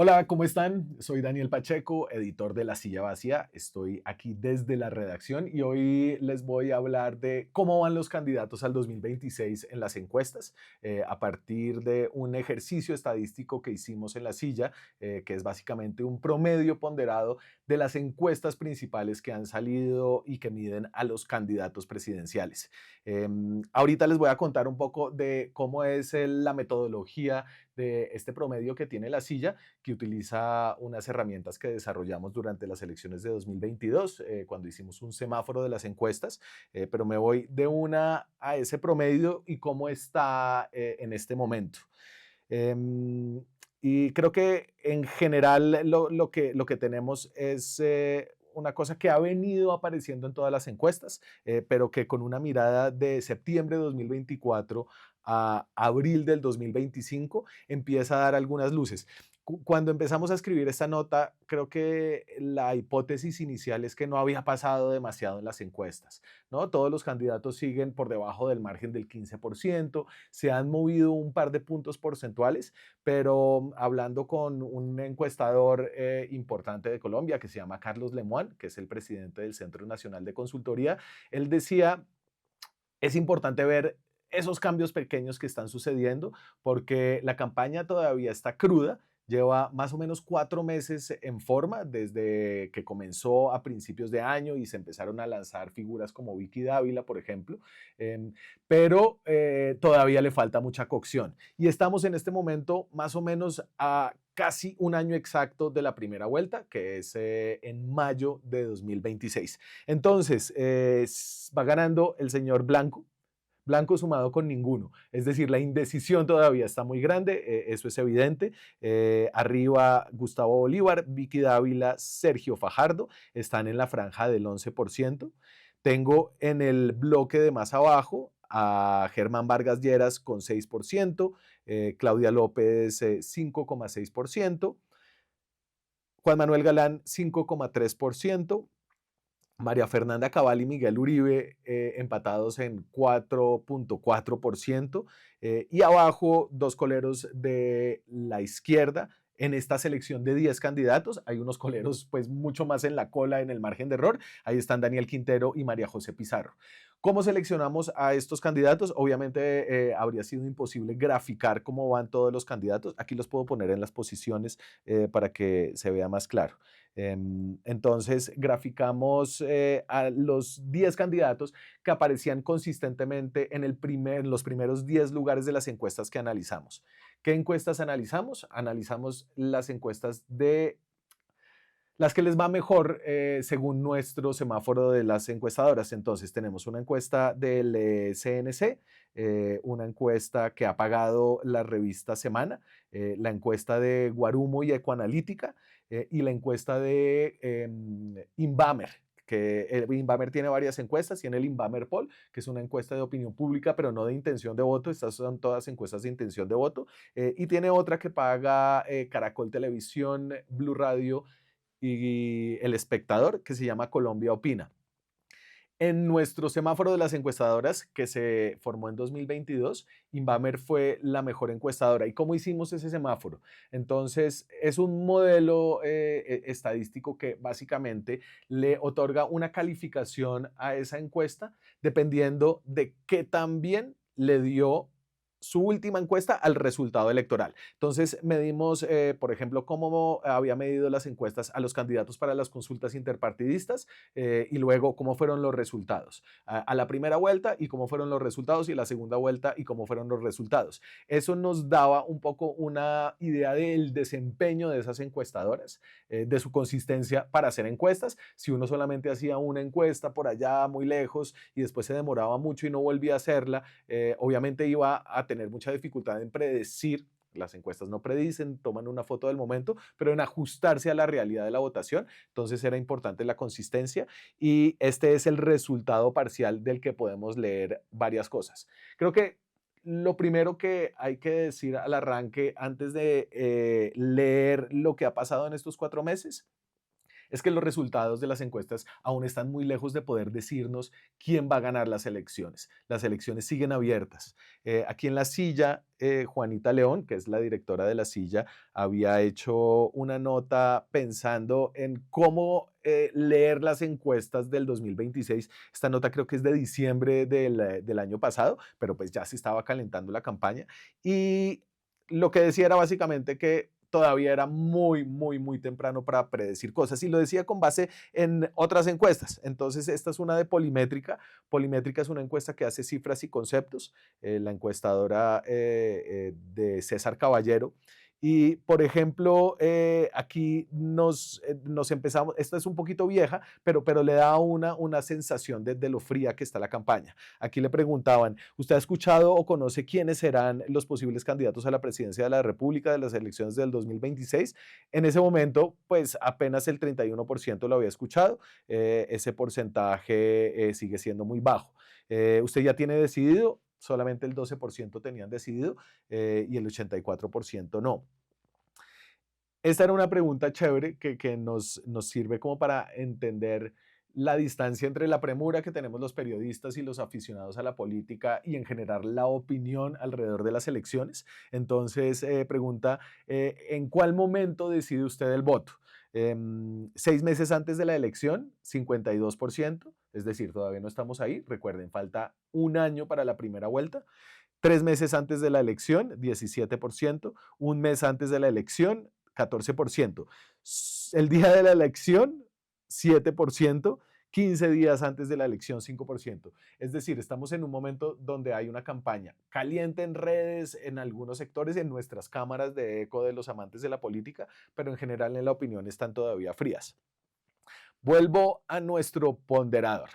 Hola, ¿cómo están? Soy Daniel Pacheco, editor de La Silla Vacía. Estoy aquí desde la redacción y hoy les voy a hablar de cómo van los candidatos al 2026 en las encuestas, a partir de un ejercicio estadístico que hicimos en La Silla, que es básicamente un promedio ponderado de las encuestas principales que han salido y que miden a los candidatos presidenciales. Ahorita les voy a contar un poco de cómo es la metodología de este promedio que tiene La Silla, que utiliza unas herramientas que desarrollamos durante las elecciones de 2022, cuando hicimos un semáforo de las encuestas, pero me voy de una a ese promedio y cómo está en este momento. Eh, y creo que en general lo que tenemos es una cosa que ha venido apareciendo en todas las encuestas, pero que con una mirada de septiembre de 2024 a abril del 2025 empieza a dar algunas luces. Cuando empezamos a escribir esta nota, creo que la hipótesis inicial es que no había pasado demasiado en las encuestas, ¿no? Todos los candidatos siguen por debajo del margen del 15%, se han movido un par de puntos porcentuales, pero hablando con un encuestador importante de Colombia que se llama Carlos Lemoine, que es el presidente del Centro Nacional de Consultoría, él decía, es importante ver esos cambios pequeños que están sucediendo porque la campaña todavía está cruda. Lleva más o menos 4 meses en forma desde que comenzó a principios de año y se empezaron a lanzar figuras como Vicky Dávila, por ejemplo, eh, pero todavía le falta mucha cocción. Y estamos en este momento más o menos a casi un año exacto de la primera vuelta, que es en mayo de 2026. Entonces, va ganando el señor Blanco. Blanco sumado con ninguno. Es decir, la indecisión todavía está muy grande, eso es evidente. Arriba Gustavo Bolívar, Vicky Dávila, Sergio Fajardo están en la franja del 11%. Tengo en el bloque de más abajo a Germán Vargas Lleras con 6%, Claudia López 5,6%, Juan Manuel Galán 5,3%, María Fernanda Cabal y Miguel Uribe empatados en 4,4%, y abajo dos coleros de la izquierda. En esta selección de 10 candidatos hay unos coleros pues mucho más en la cola, en el margen de error. Ahí están Daniel Quintero y María José Pizarro. ¿Cómo seleccionamos a estos candidatos? Obviamente habría sido imposible graficar cómo van todos los candidatos. Aquí los puedo poner en las posiciones para que se vea más claro. Entonces, graficamos a los 10 candidatos que aparecían consistentemente en los primeros 10 lugares de las encuestas que analizamos. ¿Qué encuestas analizamos? Analizamos las encuestas de las que les va mejor según nuestro semáforo de las encuestadoras. Entonces tenemos una encuesta del CNC, una encuesta que ha pagado la revista Semana, la encuesta de Guarumo y Ecoanalítica, y la encuesta de Inbamer, que el Inbamer tiene varias encuestas, tiene el Inbamer Poll, que es una encuesta de opinión pública, pero no de intención de voto. Estas son todas encuestas de intención de voto, y tiene otra que paga Caracol Televisión, Blue Radio y El Espectador, que se llama Colombia Opina. En nuestro semáforo de las encuestadoras, que se formó en 2022, Inbamer fue la mejor encuestadora. ¿Y cómo hicimos ese semáforo? Entonces, es un modelo estadístico que básicamente le otorga una calificación a esa encuesta dependiendo de qué tan bien le dio su última encuesta al resultado electoral. Entonces medimos, por ejemplo, cómo había medido las encuestas a los candidatos para las consultas interpartidistas, y luego cómo fueron los resultados a la primera vuelta y cómo fueron los resultados, y la segunda vuelta y cómo fueron los resultados. Eso nos daba un poco una idea del desempeño de esas encuestadoras, de su consistencia para hacer encuestas. Si uno solamente hacía una encuesta por allá muy lejos y después se demoraba mucho y no volvía a hacerla, obviamente iba a tener mucha dificultad en predecir. Las encuestas no predicen, toman una foto del momento, pero en ajustarse a la realidad de la votación. Entonces era importante la consistencia, y este es el resultado parcial del que podemos leer varias cosas. Creo que lo primero que hay que decir al arranque, antes de leer lo que ha pasado en estos 4 meses, es que los resultados de las encuestas aún están muy lejos de poder decirnos quién va a ganar las elecciones. Las elecciones siguen abiertas. Aquí en La Silla, Juanita León, que es la directora de La Silla, había hecho una nota pensando en cómo leer las encuestas del 2026. Esta nota creo que es de diciembre del año pasado, pero pues ya se estaba calentando la campaña. Y lo que decía era básicamente que todavía era muy, muy, muy temprano para predecir cosas. Y lo decía con base en otras encuestas. Entonces, esta es una de Polimétrica. Polimétrica es una encuesta que hace cifras y conceptos. La encuestadora de César Caballero. Y, por ejemplo, aquí nos empezamos, esta es un poquito vieja, pero le da una sensación de lo fría que está la campaña. Aquí le preguntaban, ¿usted ha escuchado o conoce quiénes serán los posibles candidatos a la presidencia de la República de las elecciones del 2026? En ese momento, pues apenas el 31% lo había escuchado. Ese porcentaje sigue siendo muy bajo. ¿Usted ya tiene decidido? Solamente el 12% tenían decidido y el 84% no. Esta era una pregunta chévere que nos sirve como para entender la distancia entre la premura que tenemos los periodistas y los aficionados a la política y en general la opinión alrededor de las elecciones. Entonces, pregunta, ¿en cuál momento decide usted el voto? 6 meses antes de la elección, 52%, es decir, todavía no estamos ahí. Recuerden, falta un año para la primera vuelta. 3 meses antes de la elección, 17%. Un mes antes de la elección, 14%. El día de la elección, 7%. 15 días antes de la elección, 5%. Es decir, estamos en un momento donde hay una campaña caliente en redes, en algunos sectores, en nuestras cámaras de eco de los amantes de la política, pero en general en la opinión están todavía frías. Vuelvo a nuestro ponderador.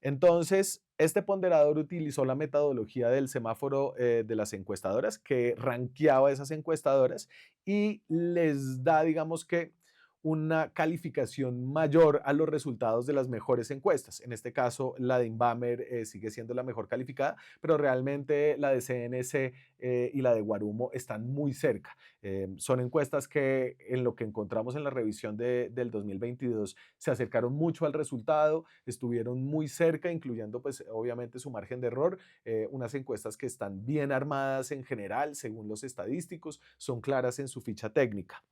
Entonces, este ponderador utilizó la metodología del semáforo de las encuestadoras, que rankeaba esas encuestadoras y les da, digamos que, una calificación mayor a los resultados de las mejores encuestas. En este caso, la de Inbamer sigue siendo la mejor calificada, pero realmente la de CNC y la de Guarumo están muy cerca. Son encuestas que en lo que encontramos en la revisión del 2022 se acercaron mucho al resultado, estuvieron muy cerca, incluyendo pues obviamente su margen de error, unas encuestas que están bien armadas en general, según los estadísticos, son claras en su ficha técnica.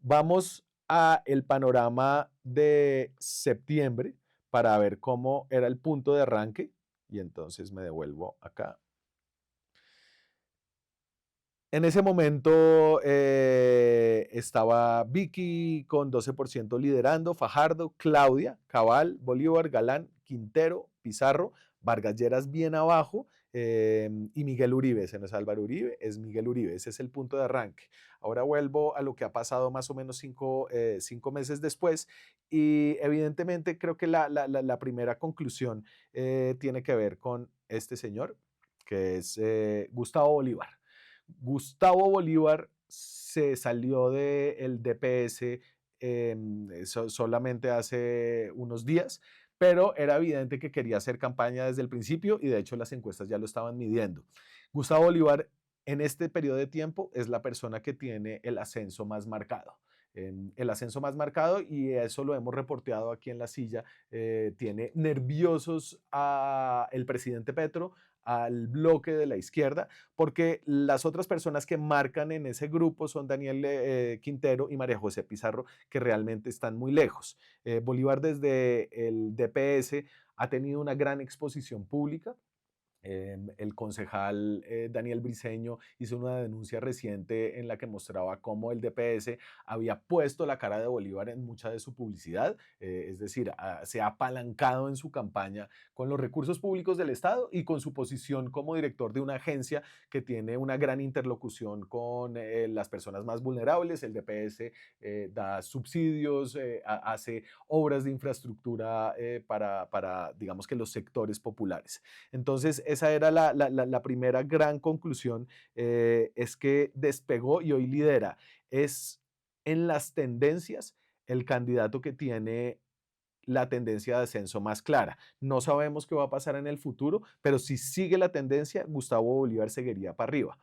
Vamos a el panorama de septiembre para ver cómo era el punto de arranque y entonces me devuelvo acá. En ese momento estaba Vicky con 12% liderando, Fajardo, Claudia, Cabal, Bolívar, Galán, Quintero, Pizarro, Vargas Lleras bien abajo y Miguel Uribe. Ese no es Álvaro Uribe, es Miguel Uribe. Ese es el punto de arranque. Ahora vuelvo a lo que ha pasado más o menos 5 meses después y evidentemente creo que la primera conclusión tiene que ver con este señor, que es Gustavo Bolívar. Gustavo Bolívar se salió del DPS solamente hace unos días, pero era evidente que quería hacer campaña desde el principio y de hecho las encuestas ya lo estaban midiendo. Gustavo Bolívar en este periodo de tiempo es la persona que tiene el ascenso más marcado. El ascenso más marcado, y eso lo hemos reporteado aquí en La Silla, tiene nerviosos a el presidente Petro, al bloque de la izquierda, porque las otras personas que marcan en ese grupo son Daniel Quintero y María José Pizarro, que realmente están muy lejos. Bolívar desde el DPS ha tenido una gran exposición pública. El concejal Daniel Briceño hizo una denuncia reciente en la que mostraba cómo el DPS había puesto la cara de Bolívar en mucha de su publicidad, es decir, se ha apalancado en su campaña con los recursos públicos del Estado y con su posición como director de una agencia que tiene una gran interlocución con las personas más vulnerables. El DPS da subsidios, hace obras de infraestructura para, digamos que los sectores populares. Entonces, esa era la primera gran conclusión, es que despegó y hoy lidera. Es en las tendencias el candidato que tiene la tendencia de ascenso más clara. No sabemos qué va a pasar en el futuro, pero si sigue la tendencia, Gustavo Bolívar seguiría para arriba.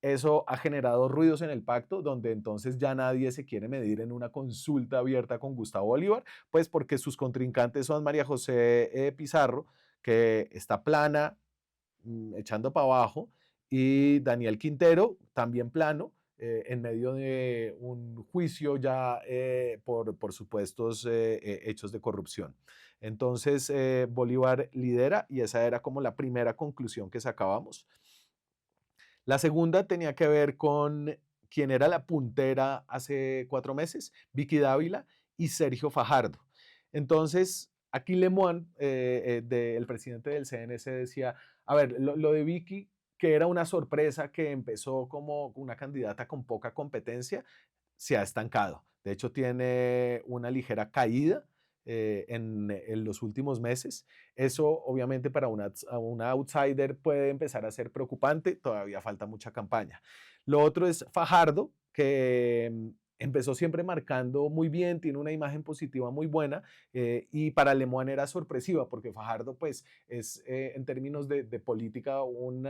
Eso ha generado ruidos en el pacto, donde entonces ya nadie se quiere medir en una consulta abierta con Gustavo Bolívar, pues porque sus contrincantes son María José Pizarro, que está plana, echando para abajo, y Daniel Quintero, también plano, en medio de un juicio ya por supuestos hechos de corrupción. Entonces, Bolívar lidera y esa era como la primera conclusión que sacábamos. La segunda tenía que ver con quién era la puntera hace 4 meses, Vicky Dávila y Sergio Fajardo. Entonces, aquí Lemoine, el presidente del CNC, decía, a ver, lo de Vicky, que era una sorpresa que empezó como una candidata con poca competencia, se ha estancado. De hecho, tiene una ligera caída en los últimos meses. Eso, obviamente, para una outsider puede empezar a ser preocupante. Todavía falta mucha campaña. Lo otro es Fajardo, que empezó siempre marcando muy bien, tiene una imagen positiva muy buena y para Lemoine era sorpresiva porque Fajardo pues es en términos de política un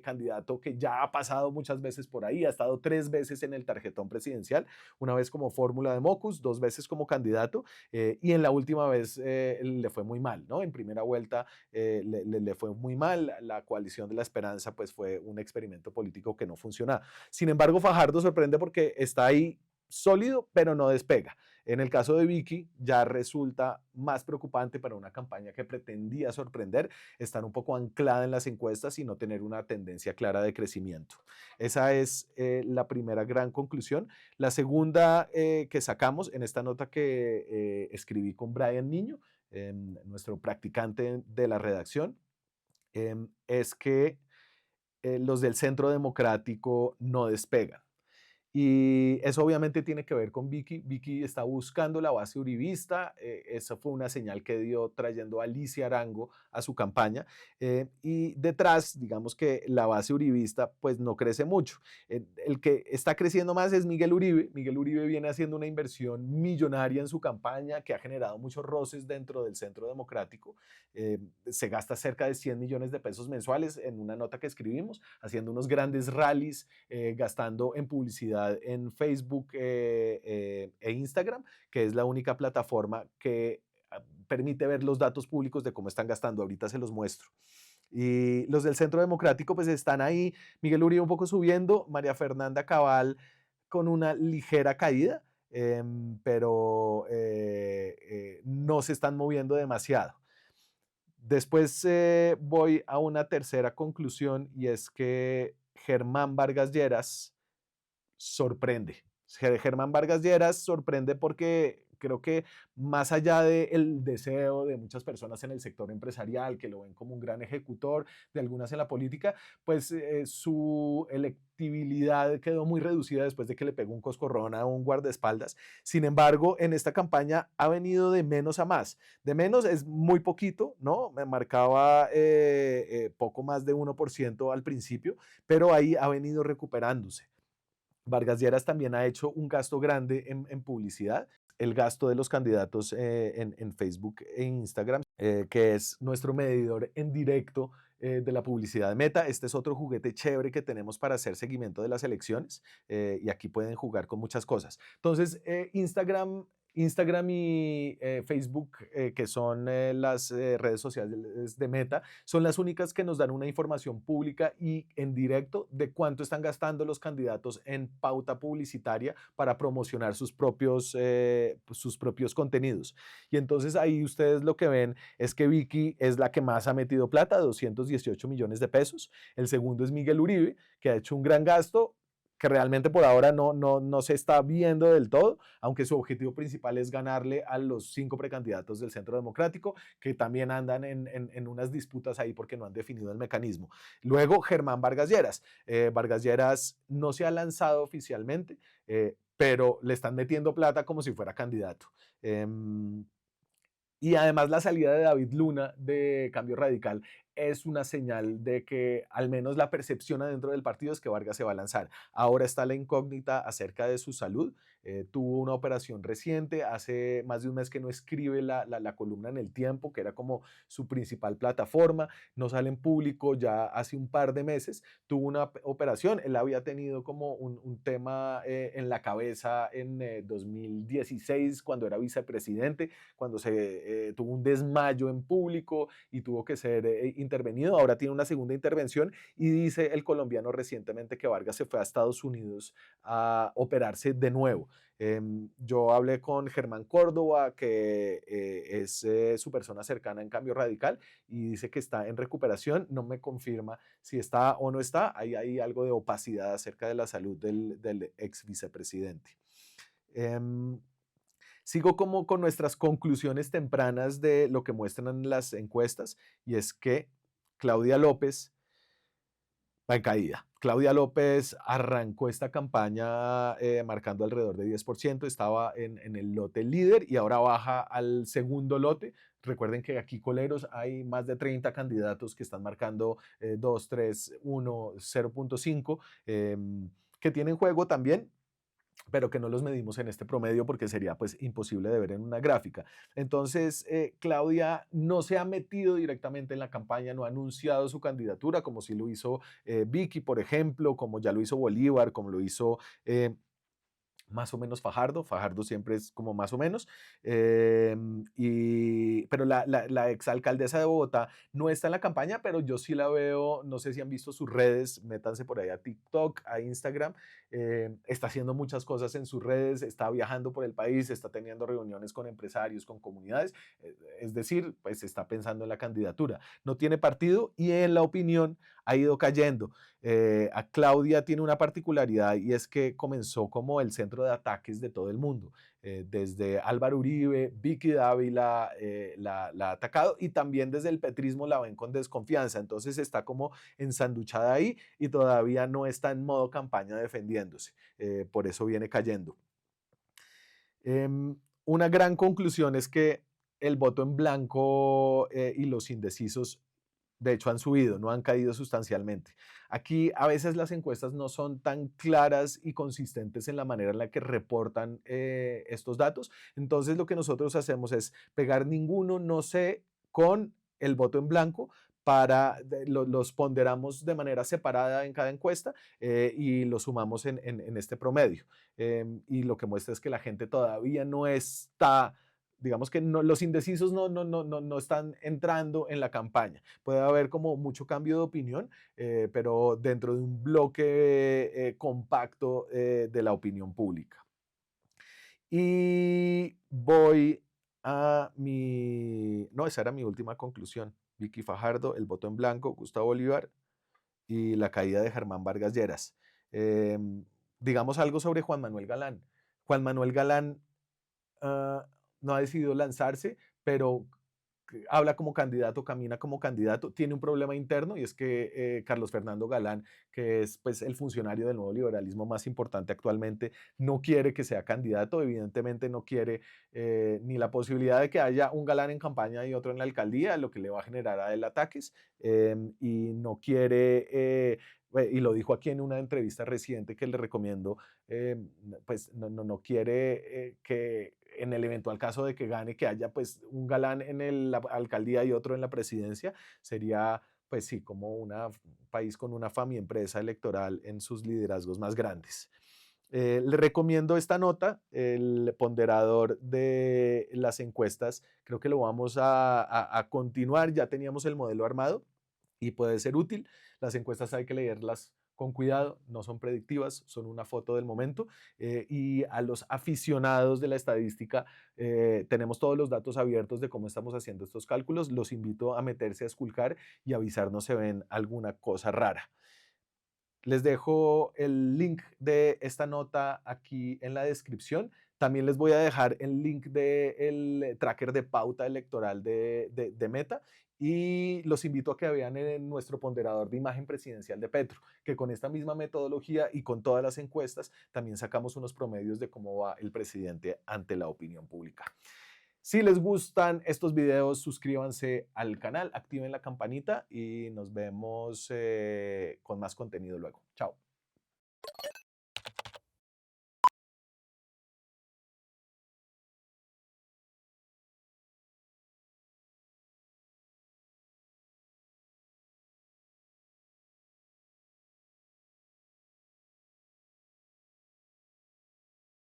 candidato que ya ha pasado muchas veces por ahí, ha estado 3 veces en el tarjetón presidencial, una vez como fórmula de Mocus, 2 veces como candidato y en la última vez le fue muy mal, ¿no? En primera vuelta le fue muy mal, la coalición de la esperanza pues fue un experimento político que no funcionaba. Sin embargo, Fajardo sorprende porque está ahí sólido, pero no despega. En el caso de Vicky, ya resulta más preocupante para una campaña que pretendía sorprender, estar un poco anclada en las encuestas y no tener una tendencia clara de crecimiento. Esa es la primera gran conclusión. La segunda que sacamos en esta nota que escribí con Brian Niño, nuestro practicante de la redacción, es que los del Centro Democrático no despegan. Y eso obviamente tiene que ver con Vicky. Vicky está buscando la base uribista. Esa fue una señal que dio trayendo a Alicia Arango a su campaña. Y detrás, digamos que la base uribista pues no crece mucho. El que está creciendo más es Miguel Uribe. Miguel Uribe viene haciendo una inversión millonaria en su campaña que ha generado muchos roces dentro del Centro Democrático. Se gasta cerca de 100 millones de pesos mensuales en una nota que escribimos, haciendo unos grandes rallies, gastando en publicidad en Facebook e Instagram, que es la única plataforma que permite ver los datos públicos de cómo están gastando. Ahorita se los muestro. Y los del Centro Democrático pues están ahí, Miguel Uribe un poco subiendo, María Fernanda Cabal con una ligera caída, pero no se están moviendo demasiado. Después voy a una tercera conclusión y es que Germán Vargas Lleras sorprende. Germán Vargas Lleras sorprende porque creo que más allá del deseo de muchas personas en el sector empresarial que lo ven como un gran ejecutor, de algunas en la política, pues su electibilidad quedó muy reducida después de que le pegó un coscorrón a un guardaespaldas. Sin embargo, en esta campaña ha venido de menos a más. De menos es muy poquito, ¿no? Me marcaba poco más de 1% al principio, pero ahí ha venido recuperándose. Vargas Lleras también ha hecho un gasto grande en publicidad, el gasto de los candidatos en Facebook e Instagram, que es nuestro medidor en directo de la publicidad de Meta. Este es otro juguete chévere que tenemos para hacer seguimiento de las elecciones y aquí pueden jugar con muchas cosas. Entonces, Instagram y Facebook, que son las redes sociales de Meta, son las únicas que nos dan una información pública y en directo de cuánto están gastando los candidatos en pauta publicitaria para promocionar sus propios contenidos. Y entonces ahí ustedes lo que ven es que Vicky es la que más ha metido plata, 218 millones de pesos. El segundo es Miguel Uribe, que ha hecho un gran gasto que realmente por ahora no se está viendo del todo, aunque su objetivo principal es ganarle a los 5 precandidatos del Centro Democrático, que también andan en unas disputas ahí porque no han definido el mecanismo. Luego, Germán Vargas Lleras. Vargas Lleras no se ha lanzado oficialmente, pero le están metiendo plata como si fuera candidato. Y además la salida de David Luna de Cambio Radical es una señal de que al menos la percepción adentro del partido es que Vargas se va a lanzar. Ahora está la incógnita acerca de su salud. Tuvo una operación reciente, hace más de un mes que no escribe la columna en El Tiempo, que era como su principal plataforma, no sale en público ya hace un par de meses, tuvo una operación, él había tenido como un tema en la cabeza en 2016 cuando era vicepresidente, cuando se tuvo un desmayo en público y tuvo que ser intervenido, ahora tiene una segunda intervención y dice el colombiano recientemente que Vargas se fue a Estados Unidos a operarse de nuevo. Yo hablé con Germán Córdoba, que es su persona cercana en Cambio Radical, y dice que está en recuperación. No me confirma si está o no está. Ahí hay algo de opacidad acerca de la salud del ex vicepresidente. Sigo como con nuestras conclusiones tempranas de lo que muestran las encuestas, y es que Claudia López va en caída. Claudia López arrancó esta campaña marcando alrededor de 10%, estaba en el lote líder y ahora baja al segundo lote. Recuerden que aquí, coleros, hay más de 30 candidatos que están marcando 2, 3, 1, 0.5, que tienen juego también, pero que no los medimos en este promedio porque sería pues imposible de ver en una gráfica. Entonces, Claudia no se ha metido directamente en la campaña, no ha anunciado su candidatura, como sí lo hizo Vicky, por ejemplo, como ya lo hizo Bolívar, como lo hizo más o menos Fajardo siempre es como más o menos, pero la exalcaldesa de Bogotá no está en la campaña, pero yo sí la veo, no sé si han visto sus redes, métanse por ahí a TikTok, a Instagram, está haciendo muchas cosas en sus redes, está viajando por el país, está teniendo reuniones con empresarios, con comunidades, es decir, pues está pensando en la candidatura, no tiene partido y en la opinión ha ido cayendo. A Claudia tiene una particularidad y es que comenzó como el centro de ataques de todo el mundo. Desde Álvaro Uribe, Vicky Dávila la ha atacado y también desde el petrismo la ven con desconfianza. Entonces está como ensanduchada ahí y todavía no está en modo campaña defendiéndose. Por eso viene cayendo. Una gran conclusión es que el voto en blanco y los indecisos de hecho han subido, no han caído sustancialmente. Aquí a veces las encuestas no son tan claras y consistentes en la manera en la que reportan estos datos. Entonces lo que nosotros hacemos es pegar ninguno, no sé, con el voto en blanco los ponderamos de manera separada en cada encuesta y los sumamos en este promedio. Y lo que muestra es que la gente todavía no está, digamos que no, los indecisos no están entrando en la campaña. Puede haber como mucho cambio de opinión, pero dentro de un bloque compacto de la opinión pública. Y voy a mi... No, esa era mi última conclusión. Vicky Fajardo, el voto en blanco, Gustavo Bolívar y la caída de Germán Vargas Lleras. Eh, digamos algo sobre Juan Manuel Galán. Juan Manuel Galán uh, no ha decidido lanzarse, pero habla como candidato, camina como candidato, tiene un problema interno y es que Carlos Fernando Galán, que es pues el funcionario del nuevo liberalismo más importante actualmente, no quiere que sea candidato, evidentemente no quiere ni la posibilidad de que haya un Galán en campaña y otro en la alcaldía, lo que le va a generar a él ataques, y no quiere y lo dijo aquí en una entrevista reciente que le recomiendo, pues no quiere que en el eventual caso de que gane, que haya pues un Galán en la alcaldía y otro en la presidencia, sería pues sí, como un país con una fama y empresa electoral en sus liderazgos más grandes. Le recomiendo esta nota, el ponderador de las encuestas, creo que lo vamos a continuar, ya teníamos el modelo armado y puede ser útil. Las encuestas hay que leerlas con cuidado, no son predictivas, son una foto del momento y a los aficionados de la estadística tenemos todos los datos abiertos de cómo estamos haciendo estos cálculos, los invito a meterse a esculcar y avisarnos si ven alguna cosa rara. Les dejo el link de esta nota aquí en la descripción. También les voy a dejar el link del tracker de pauta electoral de Meta y los invito a que vean en nuestro ponderador de imagen presidencial de Petro, que con esta misma metodología y con todas las encuestas también sacamos unos promedios de cómo va el presidente ante la opinión pública. Si les gustan estos videos, suscríbanse al canal, activen la campanita y nos vemos con más contenido luego. Chao.